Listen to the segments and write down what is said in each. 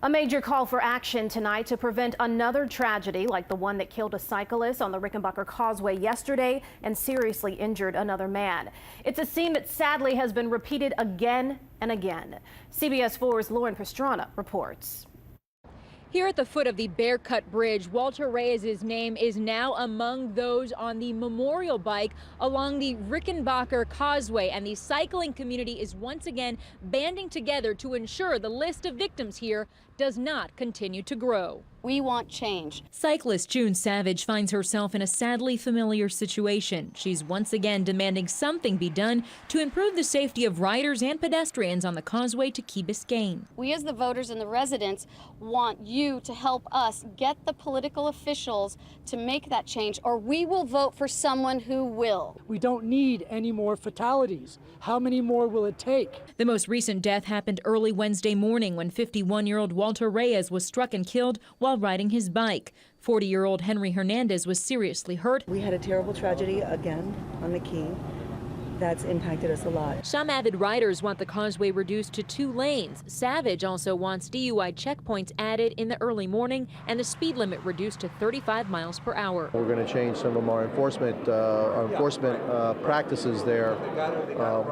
A major call for action tonight to prevent another tragedy like the one that killed a cyclist on the Rickenbacker Causeway yesterday and seriously injured another man. It's a scene that sadly has been repeated again and again. CBS 4's GLAURENPASTRANA reports. Here at the foot of the Bear-Cut Bridge, Walter Reyes' name is now among those on the memorial bike along the Rickenbacker Causeway, and the cycling community is once again banding together to ensure the list of victims here does not continue to grow. We want change. Cyclist June Savage finds herself in a sadly familiar situation. She's once again demanding something be done to improve the safety of riders and pedestrians on the Causeway to Key Biscayne. We as the voters and the residents want you to help us get the political officials to make that change, or we will vote for someone who will. We don't need any more fatalities. How many more will it take? The most recent death happened early Wednesday morning when 51-year-old Walter Reyes was struck and killed while riding his bike. 40-year-old Henry Hernandez was seriously hurt. We had a terrible tragedy again on the Key. That's impacted us a lot. Some avid riders want the Causeway reduced to 2 lanes. Savage also wants DUI checkpoints added in the early morning and the speed limit reduced to 35 miles per hour. We're going to change some of our enforcement practices there,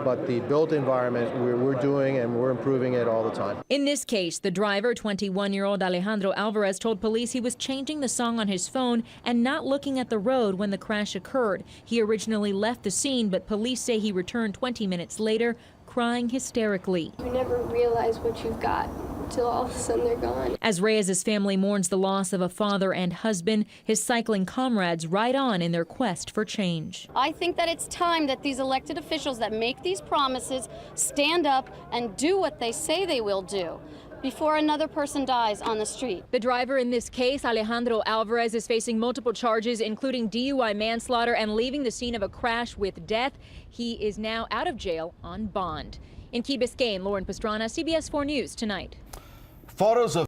but the built environment we're doing and we're improving it all the time. In this case, the driver, 21-year-old Alejandro Alvarez, told police he was changing the song on his phone and not looking at the road when the crash occurred. He originally left the scene, but police say he returned 20 minutes later, crying hysterically. You never realize what you've got until all of a sudden they're gone. As Reyes' family mourns the loss of a father and husband, his cycling comrades ride on in their quest for change. I think that it's time that these elected officials that make these promises stand up and do what they say they will do before another person dies on the street. The driver in this case, Alejandro Alvarez, is facing multiple charges, including DUI manslaughter and leaving the scene of a crash with death. He is now out of jail on bond. In Key Biscayne, GLAURENPASTRANA, CBS 4 News Tonight. Photos of